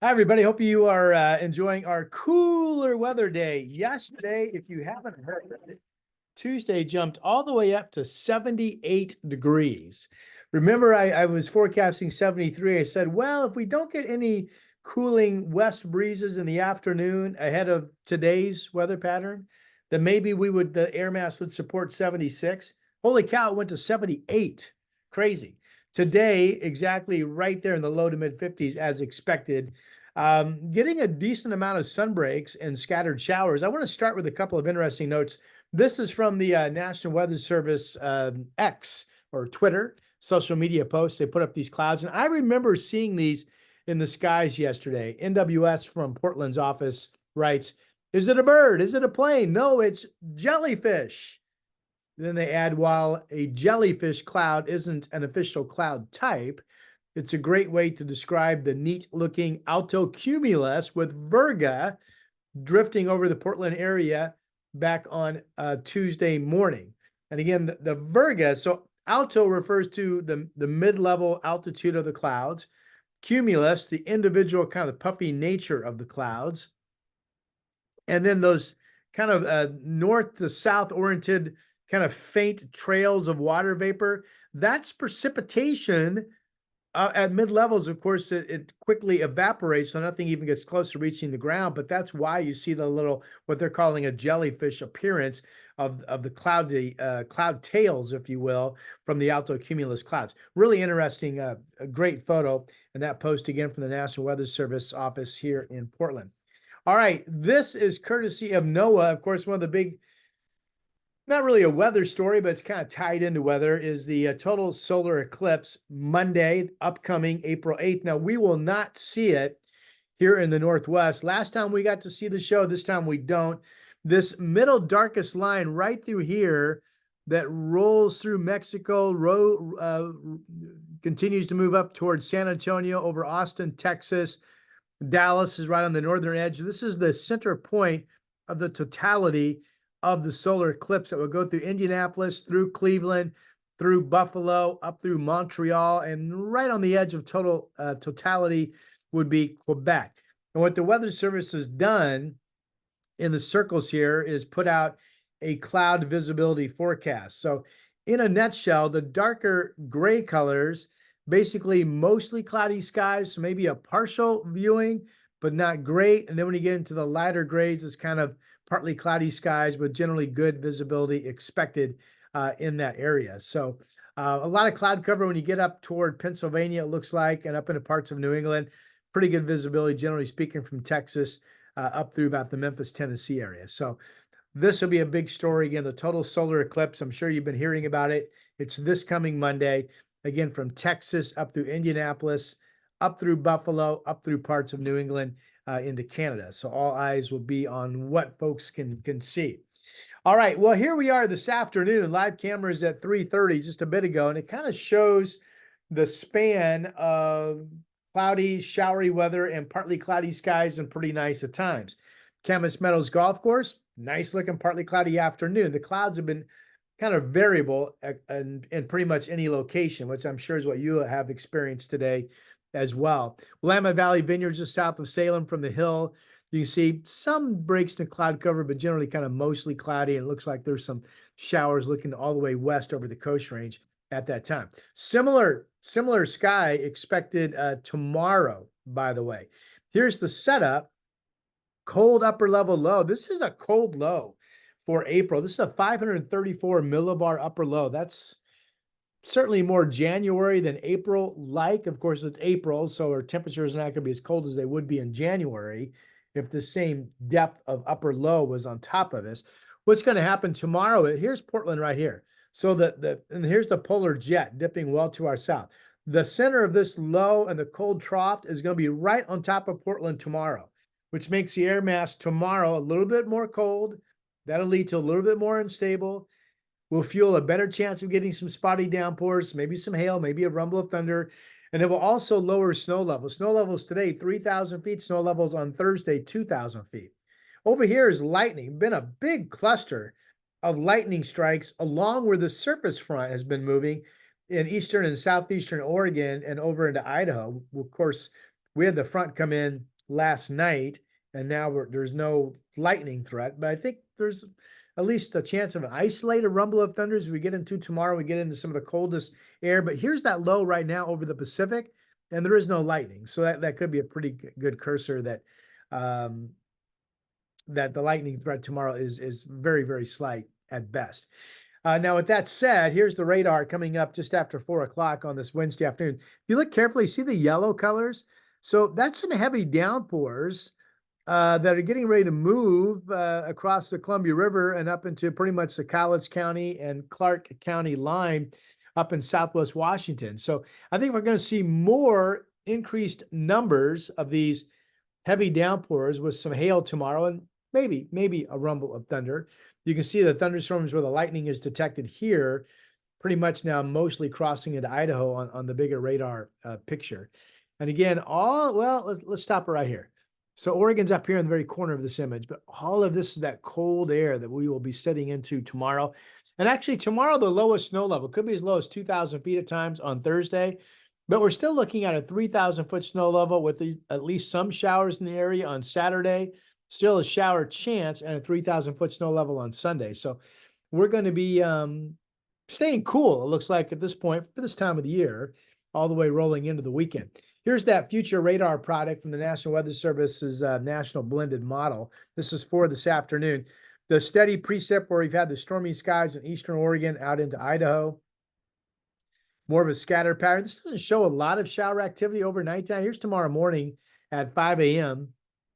Hi, everybody. Hope you are enjoying our cooler weather day. Yesterday, if you haven't heard, Tuesday jumped all the way up to 78 degrees. Remember, I was forecasting 73. I said, well, if we don't get any cooling west breezes in the afternoon ahead of today's weather pattern, then maybe the air mass would support 76. Holy cow, it went to 78. Crazy. Today, exactly right there in the low to mid 50s as expected. Getting a decent amount of sun breaks and scattered showers. I want to start with a couple of interesting notes. This is from the National Weather Service X or Twitter social media posts. They put up these clouds, and I remember seeing these in the skies yesterday. NWS from Portland's office writes, "Is it a bird? Is it a plane? No, it's jellyfish." Then they add, while a jellyfish cloud isn't an official cloud type, it's a great way to describe the neat-looking altocumulus with virga drifting over the Portland area back on Tuesday morning. And again, the virga, so alto refers to the mid-level altitude of the clouds, cumulus, the individual kind of puffy nature of the clouds, and then those kind of north to south oriented kind of faint trails of water vapor. That's precipitation at mid levels. Of course, it quickly evaporates, so nothing even gets close to reaching the ground. But that's why you see the little, what they're calling a jellyfish appearance of the cloud tails, if you will, from the altocumulus clouds. Really interesting, a great photo, and that post again from the National Weather Service office here in Portland. All right, this is courtesy of NOAA. Of course, one of the big, not really a weather story, but it's kind of tied into weather, is the total solar eclipse Monday, upcoming April 8th. Now, we will not see it here in the Northwest. Last time we got to see the show, this time we don't. This middle darkest line right through here that rolls through Mexico, continues to move up towards San Antonio, over Austin, Texas. Dallas is right on the northern edge. This is the center point of the totality of the solar eclipse that will go through Indianapolis, through Cleveland, through Buffalo, up through Montreal, and right on the edge of totality would be Quebec. And what the Weather Service has done in the circles here is put out a cloud visibility forecast. So in a nutshell, the darker gray colors, basically mostly cloudy skies, so maybe a partial viewing, but not great. And then when you get into the lighter grays, it's kind of partly cloudy skies, but generally good visibility expected in that area. So a lot of cloud cover when you get up toward Pennsylvania, it looks like, and up into parts of New England. Pretty good visibility, generally speaking, from Texas up through about the Memphis, Tennessee area. So this will be a big story. Again, the total solar eclipse. I'm sure you've been hearing about it. It's this coming Monday. Again, from Texas up through Indianapolis, up through Buffalo, up through parts of New England, into Canada. So all eyes will be on what folks can see. All right. Well, here we are this afternoon. Live cameras at 3:30 just a bit ago, and it kind of shows the span of cloudy, showery weather and partly cloudy skies and pretty nice at times. Camas Meadows Golf Course, nice looking partly cloudy afternoon. The clouds have been kind of variable in pretty much any location, which I'm sure is what you have experienced today as well. Willamette Valley Vineyards just south of Salem from the hill. You can see some breaks in cloud cover, but generally kind of mostly cloudy. And it looks like there's some showers looking all the way west over the Coast Range at that time. Similar sky expected tomorrow, by the way. Here's the setup. Cold upper level low. This is a cold low for April. This is a 534 millibar upper low. That's certainly more January than April like. Of course, it's April, so our temperatures are not going to be as cold as they would be in January if the same depth of upper low was on top of us. What's going to happen tomorrow? Here's Portland right here. So and here's the polar jet dipping well to our south. The center of this low and the cold trough is going to be right on top of Portland tomorrow, which makes the air mass tomorrow a little bit more cold. That'll lead to a little bit more unstable. Will fuel a better chance of getting some spotty downpours, maybe some hail, maybe a rumble of thunder. And it will also lower snow levels. Snow levels today, 3,000 feet. Snow levels on Thursday, 2,000 feet. Over here is lightning. Been a big cluster of lightning strikes along where the surface front has been moving in eastern and southeastern Oregon and over into Idaho. Of course, we had the front come in last night, and now there's no lightning threat, but I think there's at least a chance of an isolated rumble of thunder as we get into tomorrow. We get into some of the coldest air, but here's that low right now over the Pacific, and there is no lightning. So that could be a pretty good cursor that that the lightning threat tomorrow is very, very slight at best. Now, with that said, here's the radar coming up just after 4 o'clock on this Wednesday afternoon. If you look carefully, see the yellow colors? So that's some heavy downpours that are getting ready to move across the Columbia River and up into pretty much the Cowlitz County and Clark County line up in Southwest Washington. So I think we're going to see more increased numbers of these heavy downpours with some hail tomorrow and maybe a rumble of thunder. You can see the thunderstorms where the lightning is detected here, pretty much now mostly crossing into Idaho on the bigger radar picture. And again, let's stop right here. So Oregon's up here in the very corner of this image, but all of this is that cold air that we will be setting into tomorrow. And actually tomorrow, the lowest snow level could be as low as 2,000 feet at times on Thursday, but we're still looking at a 3,000-foot snow level with at least some showers in the area on Saturday, still a shower chance, and a 3,000-foot snow level on Sunday. So we're going to be staying cool, it looks like, at this point for this time of the year, all the way rolling into the weekend. Here's that future radar product from the National Weather Service's National Blended Model. This is for this afternoon. The steady precip where we've had the stormy skies in eastern Oregon out into Idaho. More of a scattered pattern. This doesn't show a lot of shower activity overnight time. Here's tomorrow morning at 5 a.m.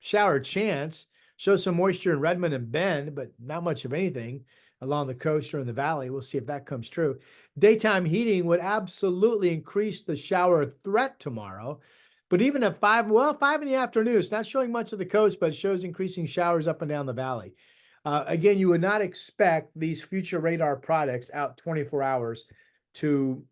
Shower chance. Shows some moisture in Redmond and Bend, but not much of anything along the coast or in the valley. We'll see if that comes true. Daytime heating would absolutely increase the shower threat tomorrow. But even at 5 in the afternoon, it's not showing much of the coast, but it shows increasing showers up and down the valley. Again, you would not expect these future radar products out 24 hours to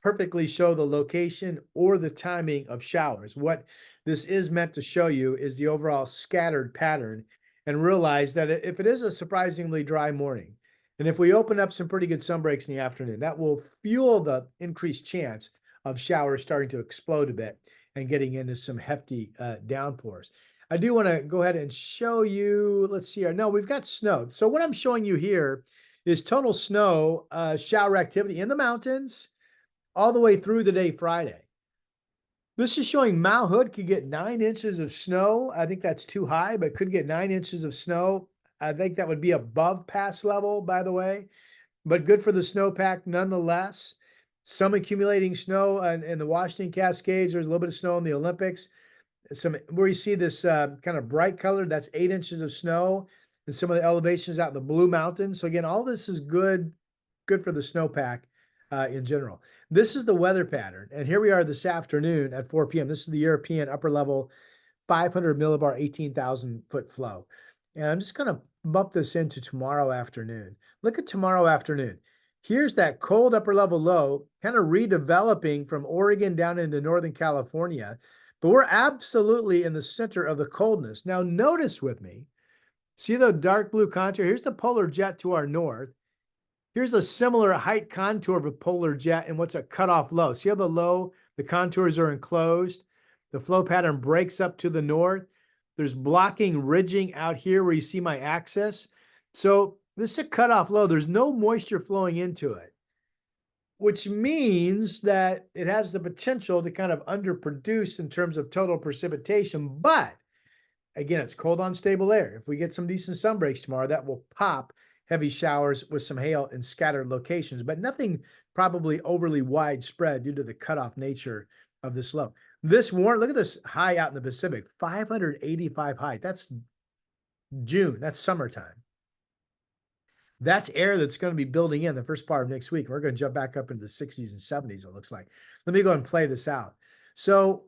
perfectly show the location or the timing of showers. What this is meant to show you is the overall scattered pattern, and realize that if it is a surprisingly dry morning, and if we open up some pretty good sun breaks in the afternoon, that will fuel the increased chance of showers starting to explode a bit and getting into some hefty downpours. I do want to go ahead and show you, let's see here. No, we've got snow. So what I'm showing you here is total snow shower activity in the mountains all the way through the day Friday. This is showing Mount Hood could get 9 inches of snow. I think that's too high, but could get 9 inches of snow. I think that would be above pass level, by the way, but good for the snowpack nonetheless. Some accumulating snow in the Washington Cascades. There's a little bit of snow in the Olympics. Some where you see this kind of bright color, that's 8 inches of snow, and some of the elevations out in the Blue Mountains. So again, all this is good for the snowpack in general. This is the weather pattern, and here we are this afternoon at 4 p.m. This is the European upper level 500 millibar 18,000 foot flow. And I'm just going to bump this into tomorrow afternoon. Look at tomorrow afternoon. Here's that cold upper level low kind of redeveloping from Oregon down into Northern California, but we're absolutely in the center of the coldness. Now notice with me, see the dark blue contour? Here's the polar jet to our north. Here's a similar height contour of a polar jet and what's a cutoff low. See how the low, the contours are enclosed? The flow pattern breaks up to the north. There's blocking ridging out here where you see my axis. So this is a cutoff low. There's no moisture flowing into it, which means that it has the potential to kind of underproduce in terms of total precipitation. But again, it's cold, unstable air. If we get some decent sun breaks tomorrow, that will pop heavy showers with some hail in scattered locations, but nothing probably overly widespread due to the cutoff nature of this low. This warm, look at this high out in the Pacific, 585 high. That's June, that's summertime. That's air that's going to be building in the first part of next week. We're going to jump back up into the 60s and 70s, it looks like. Let me go and play this out. So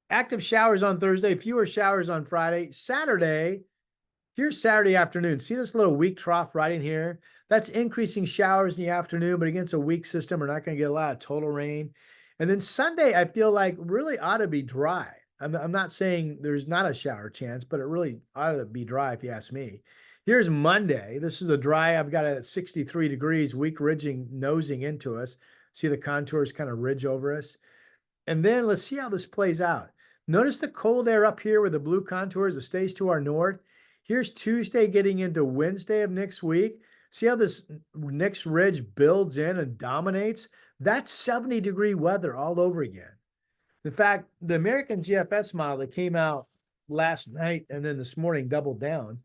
active showers on Thursday, fewer showers on Friday. Saturday, here's Saturday afternoon. See this little weak trough right in here? That's increasing showers in the afternoon, but against a weak system, we're not going to get a lot of total rain. And then Sunday, I feel like really ought to be dry. I'm not saying there's not a shower chance, but it really ought to be dry if you ask me. Here's Monday. This is a dry. I've got it at 63 degrees, weak ridging nosing into us. See the contours kind of ridge over us. And then let's see how this plays out. Notice the cold air up here with the blue contours that stays to our north. Here's Tuesday getting into Wednesday of next week. See how this next ridge builds in and dominates? That's 70-degree weather all over again. In fact, the American GFS model that came out last night and then this morning doubled down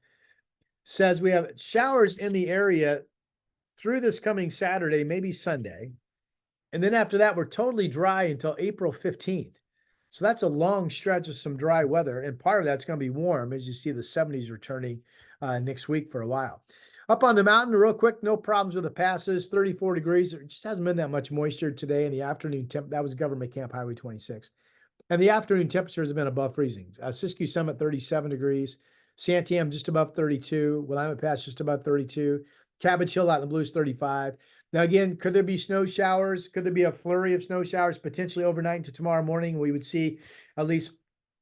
says we have showers in the area through this coming Saturday, maybe Sunday. And then after that, we're totally dry until April 15th. So that's a long stretch of some dry weather. And part of that's going to be warm as you see the 70s returning next week for a while. Up on the mountain, real quick, no problems with the passes, 34 degrees. There just hasn't been that much moisture today in the afternoon. That was Government Camp Highway 26. And the afternoon temperatures have been above freezing. Siskiyou Summit, 37 degrees. Santiam, just above 32. Willamette Pass, just above 32. Cabbage Hill out in the blues, 35. Now, again, could there be snow showers? Could there be a flurry of snow showers potentially overnight into tomorrow morning? We would see at least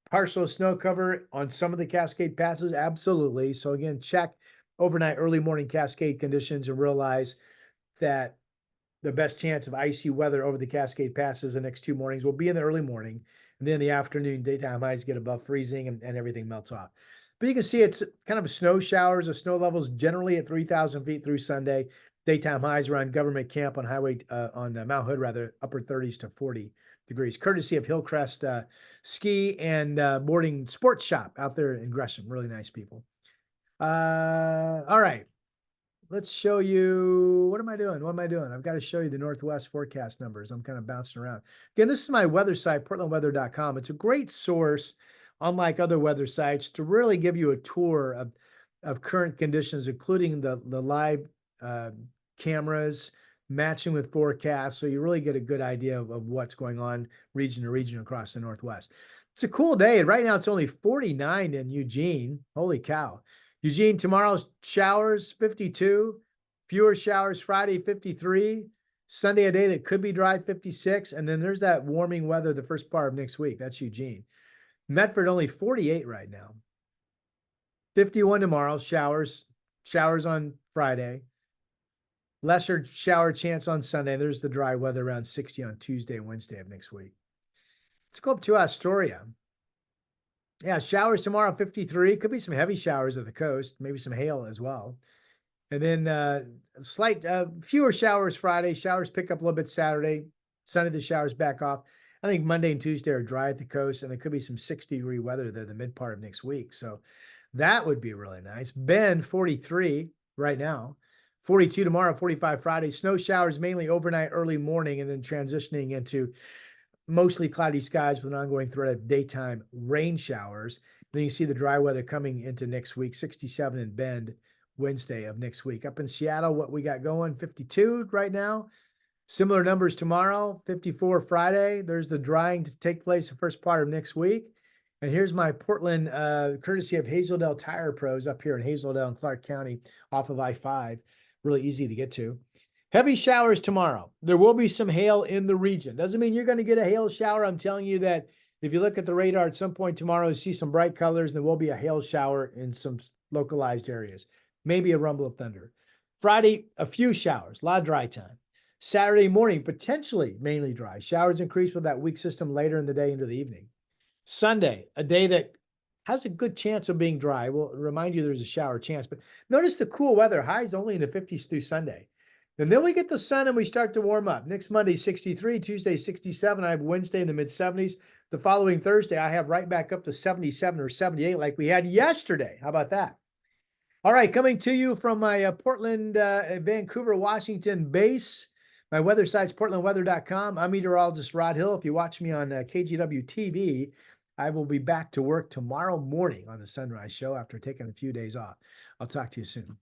partial snow cover on some of the Cascade passes. Absolutely. So again, check overnight, early morning Cascade conditions and realize that the best chance of icy weather over the Cascade passes the next 2 mornings will be in the early morning. And then in the afternoon, daytime highs get above freezing and everything melts off. But you can see it's kind of snow showers. The snow levels generally at 3,000 feet through Sunday. Daytime highs around Government Camp on Mount Hood, rather, upper 30s to 40 degrees, courtesy of Hillcrest Ski and Boarding Sports Shop out there in Gresham. Really nice people. All right. Let's show you, what am I doing? What am I doing? I've got to show you the Northwest forecast numbers. I'm kind of bouncing around. Again, this is my weather site, portlandweather.com. It's a great source, unlike other weather sites, to really give you a tour of current conditions, including the live cameras matching with forecasts. So you really get a good idea of what's going on region to region across the Northwest. It's a cool day. Right now it's only 49 in Eugene. Holy cow. Eugene, tomorrow's showers, 52. Fewer showers Friday, 53. Sunday, a day that could be dry, 56. And then there's that warming weather the first part of next week. That's Eugene. Medford, only 48 right now. 51 tomorrow, showers on Friday. Lesser shower chance on Sunday. There's the dry weather around 60 on Tuesday and Wednesday of next week. Let's go up to Astoria. Yeah, showers tomorrow, 53. Could be some heavy showers at the coast, maybe some hail as well. And then slight fewer showers Friday. Showers pick up a little bit Saturday. Sunday, the showers back off. I think Monday and Tuesday are dry at the coast, and there could be some 60-degree weather there the mid part of next week. So that would be really nice. Bend, 43 right now. 42 tomorrow, 45 Friday. Snow showers mainly overnight, early morning, and then transitioning into mostly cloudy skies with an ongoing threat of daytime rain showers. Then you see the dry weather coming into next week, 67 in Bend, Wednesday of next week. Up in Seattle, what we got going, 52 right now. Similar numbers tomorrow, 54 Friday. There's the drying to take place the first part of next week. And here's my Portland, courtesy of Hazeldale Tire Pros up here in Hazeldale and Clark County off of I-5. Really easy to get to. Heavy showers tomorrow. There will be some hail in the region. Doesn't mean you're going to get a hail shower. I'm telling you that if you look at the radar at some point tomorrow, you see some bright colors, and there will be a hail shower in some localized areas. Maybe a rumble of thunder. Friday, a few showers, a lot of dry time. Saturday morning, potentially mainly dry. Showers increase with that weak system later in the day into the evening. Sunday, a day that has a good chance of being dry. We'll remind you there's a shower chance, but notice the cool weather. Highs only in the 50s through Sunday. And then we get the sun and we start to warm up. Next Monday, 63, Tuesday, 67. I have Wednesday in the mid-70s. The following Thursday, I have right back up to 77 or 78 like we had yesterday. How about that? All right, coming to you from my Portland, Vancouver, Washington base. My weather site's portlandweather.com. I'm meteorologist Rod Hill. If you watch me on KGW TV, I will be back to work tomorrow morning on the Sunrise Show after taking a few days off. I'll talk to you soon.